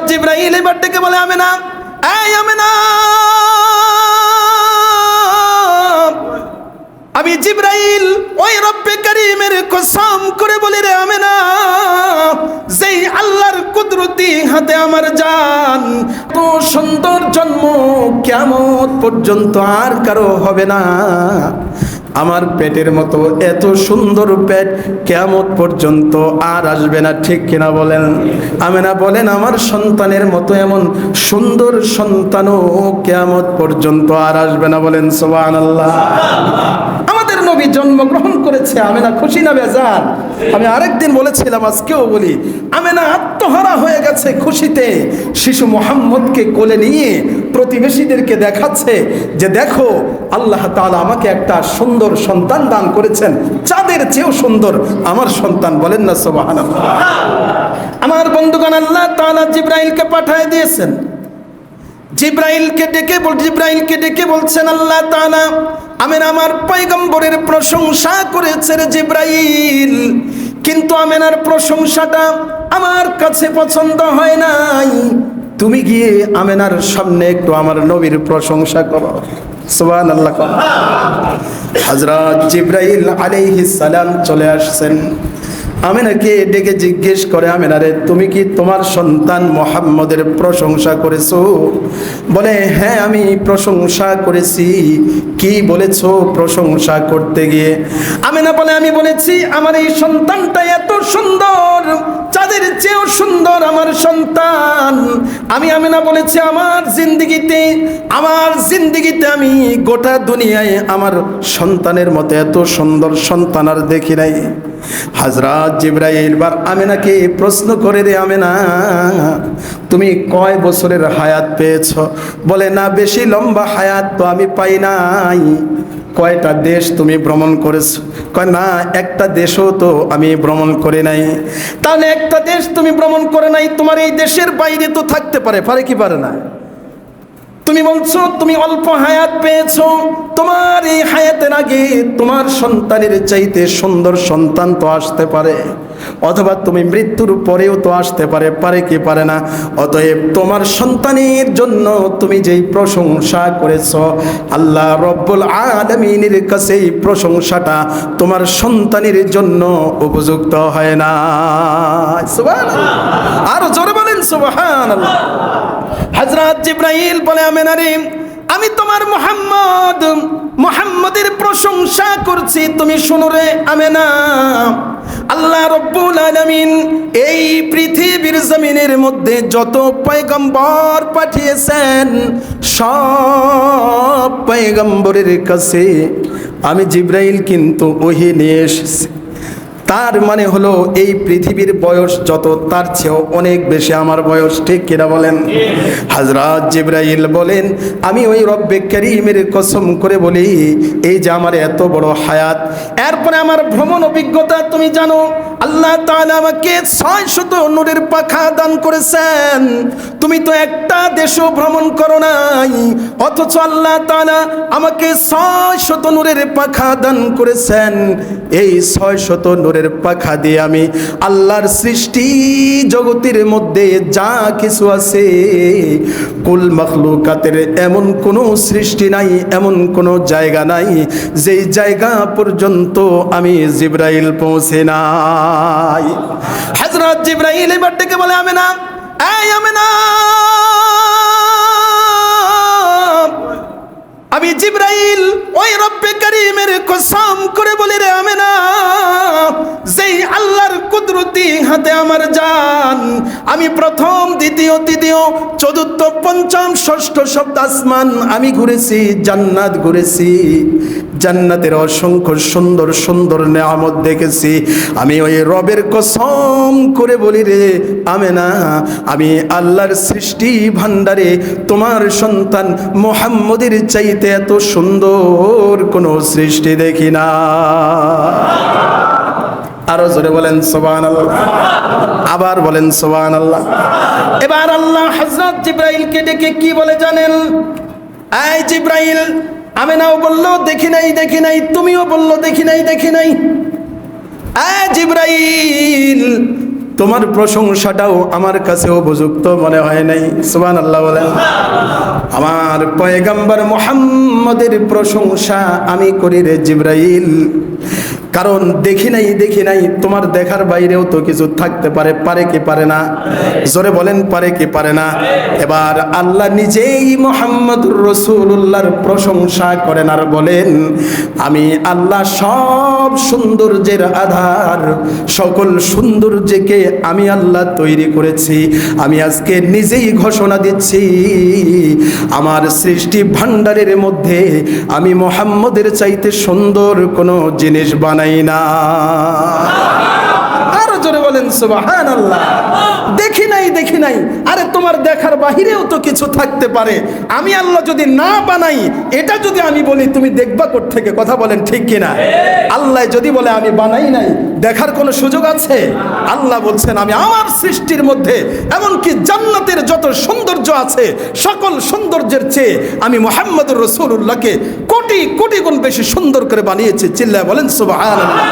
জিবরাইল এবার ডেকে বলে, আমেনা, এই আমেনা, আমি জিবরাইল ওই রব্বে কারীমের কসম করে বলি রে আমেনা, যেই আল্লাহর কুদরতি হাতে আমার জান, তো সুন্দর জন্ম কিয়ামত পর্যন্ত আর কারো হবে না। আমার পেটের মতো এত সুন্দর পেট কিয়ামত পর্যন্ত আর আসবে না, ঠিক কিনা বলেন? আমেনা বলেন, আমার সন্তানের মতো এমন সুন্দর সন্তানও কিয়ামত পর্যন্ত আর আসবে না। বলেন সুবহানাল্লাহ। আমাদের নবী জন্মগ্রহণ করেছে, আমেনা খুশি না বেজার? আমি আরেকদিন বলেছিলাম, আজকেও বলি, আমেনা আত্মহারা হয়ে গেছে খুশিতে। শিশু মুহাম্মদকে কোলে নিয়ে প্রতিবেশীদেরকে দেখাচ্ছে যে দেখো, আল্লাহ তাআলা আমাকে একটা সুন্দর সন্তান দান করেছেন, চাঁদের চেয়েও সুন্দর আমার সন্তান। বলেন না সুবহানাল্লাহ। আমার বন্ধুগণ, আল্লাহ তাআলা জিবরাইলকে পাঠিয়ে দিয়েছেন। জিবরাইলকে ডেকে বলছেন আল্লাহ তাআলা, আমেনা আমার পয়গম্বরের প্রশংসা করেছে রে জিবরাইল, কিন্তু আমেনার প্রশংসাটা আমার কাছে পছন্দ হয় নাই। তুমি গিয়ে আমেনার সামনে একটু আমার নবীর প্রশংসা করো। সুবহানাল্লাহ। হযরত জিবরাইল আলাইহিস সালাম চলে আসছেন। আমেনাকে ডেকে জিজ্ঞেস করে, আমেনা রে, তুমি কি তোমার সন্তান মুহাম্মদের প্রশংসা করেছো? বলে, হ্যাঁ আমি প্রশংসা করেছি। কি বলেছো প্রশংসা করতে গিয়ে? আমেনা বলে, আমি বলেছি আমার এই সন্তানটা এত সুন্দর, চাঁদের চেয়েও সুন্দর আমার সন্তান। আমি আমেনা বলেছি আমার জিন্দেগিতে আমি গোটা দুনিয়ায় আমার সন্তানের মতো এত সুন্দর সন্তান আর দেখি নাই। হযরত জিবরাইল বার আমেনাকে প্রশ্ন করে, রে আমেনা, তুমি কয় বছরের হায়াত পেয়েছ? বলে, না বেশি লম্বা হায়াত তো আমি পাই নাই। কয়টা দেশ তুমি ভ্রমণ করেছো? কয়, না একটা দেশও তো আমি ভ্রমণ করে নাই। তাহলে একটা দেশ তুমি ভ্রমণ করে নাই, তোমার এই দেশের বাইরে তো থাকতে পারে কি পারে না? তুমি বলছো তুমি অল্প হায়াত পেয়েছো, তোমার এই হায়াতের আগে তোমার সন্তানের চাইতে সুন্দর সন্তান তো আসতে পারে, অথবা তুমি মৃত্যুর পরেও তো আসতে পারে কি পারে না? অতএব তোমার সন্তানের জন্য তুমি যেই প্রশংসা করেছো, আল্লাহ রব্বুল আলামিনের কাছে এই প্রশংসাটা তোমার সন্তানের জন্য উপযুক্ত হয় না। সুবহানাল্লাহ। আর জোরে বলেন সুবহানাল্লাহ। হযরত জিবরাইল বলে, আমেনা রে, আমি তোমার মুহাম্মদের প্রশংসা করছি, তুমি শোনো রে আমেনা। আল্লাহ রব্বুল আলামিন এই পৃথিবীর জমিনের মধ্যে যত পয়গম্বর পাঠিয়েছেন, সব পয়গম্বরের কাছে আমি জিবরাইল কিন্তু ওহী নিয়ে এসেছি। তার মানে হলো এই পৃথিবীর বয়স যত, তার চেয়েও অনেক বেশি আমার বয়স, ঠিক কিনা বলেন? হযরত জিবরাইল বলেন, আমি ওই রব্বে কারীমের কসম করে বলি, এই যে আমার এত বড় হায়াত, এরপরে আমার ভ্রমণ অভিজ্ঞতা তুমি জানো, আল্লাহ তাআলা আমাকে 600 নূরের পাখা দান করেছেন। তুমি তো একটা দেশও ভ্রমণ করো নাই, অথচ আল্লাহ তাআলা আমাকে 600 নূরের পাখা দান করেছেন। এই 600 নূরের পাখা দিয়ে আমি আল্লাহর সৃষ্টি জগতের মধ্যে যা কিছু আছে, কুল মাখলুকাতের এমন কোনো সৃষ্টি নাই, এমন কোনো জায়গা নাই যেই জায়গা পর্যন্ত আমি জিবরাইল পৌঁছে নাই। হযরত জিবরাইল এবার ডেকে বলে, আমেনা, এই আমেনা, আমি জিবরাইল ওই রব্বে কারীমের কসম করে বলি রে আমেনা, যেই আল্লাহর কুদরতি হাতে আমার জান, আমি প্রথম দ্বিতীয় তৃতীয় চতুর্থ পঞ্চম ষষ্ঠ সপ্ত আসমান আমি ঘুরেছি, জান্নাত ঘুরেছি, জান্নাতের অসংখ্য সুন্দর সুন্দর নেয়ামত দেখেছি। আমি ওই রবের কসম করে বলি রে আমেনা, আমি আল্লাহর সৃষ্টি ভান্ডারে তোমার সন্তান মুহাম্মদের চাইতে এত সুন্দর কোনো সৃষ্টি দেখি না। আরো জোরে বলেন সুবহানাল্লাহ। আবার বলেন সুবহানাল্লাহ। এবার আল্লাহ হযরত জিবরাইলকে ডেকে কি বলে জানেন? এই জিবরাইল, আমেনাও বললো দেখি নাই, তুমিও বললো দেখি নাই। জিবরাইল, তোমার প্রশংসাটাও আমার কাছে উপযুক্ত মনে হয় নাই। সুবহানাল্লাহ বলেন। আমার পয়গম্বর মুহাম্মদের প্রশংসা আমি করি রে জিবরাইল, কারণ দেখি নাই তোমার দেখার বাইরেও তো কিছু থাকতে পারে, পারে কি পারে না? জোরে বলেন পারে কি পারে না? এবার আল্লাহ নিজেই মুহাম্মদুর রাসূলুল্লাহর প্রশংসা করেন আর বলেন, আমি আল্লাহ সব সৌন্দর্যের আধার, সকল সৌন্দর্যকে আমি আল্লাহ তৈরি করেছি। আমি আজকে নিজেই ঘোষণা দিচ্ছি, আমার সৃষ্টি ভাণ্ডারের মধ্যে আমি মুহাম্মদের চাইতে সুন্দর কোনো জিনিস বানাই না। আরো জোরে বলেন সুবহানাল্লাহ। দেখি নাই, আরে তোমার দেখার বাহিরেও তো কিছু থাকতে পারে। আমি আল্লাহ যদি না বানাই, এটা যদি আমি বলি তুমি দেখবা কোত্থেকে? কথা বলেন ঠিক কিনা? আল্লাহ যদি বলে আমি বানাই নাই, দেখার কোনো সুযোগ আছে? আল্লাহ বলছেন আমি আমার সৃষ্টির মধ্যে এমনকি জান্নাতের যত সৌন্দর্য আছে, সকল সৌন্দর্যের চেয়ে আমি মুহাম্মদুর রাসূলুল্লাহকে কোটি কোটি গুণ বেশি সুন্দর করে বানিয়েছি। চিল্লায় বলেন সুবহানাল্লাহ।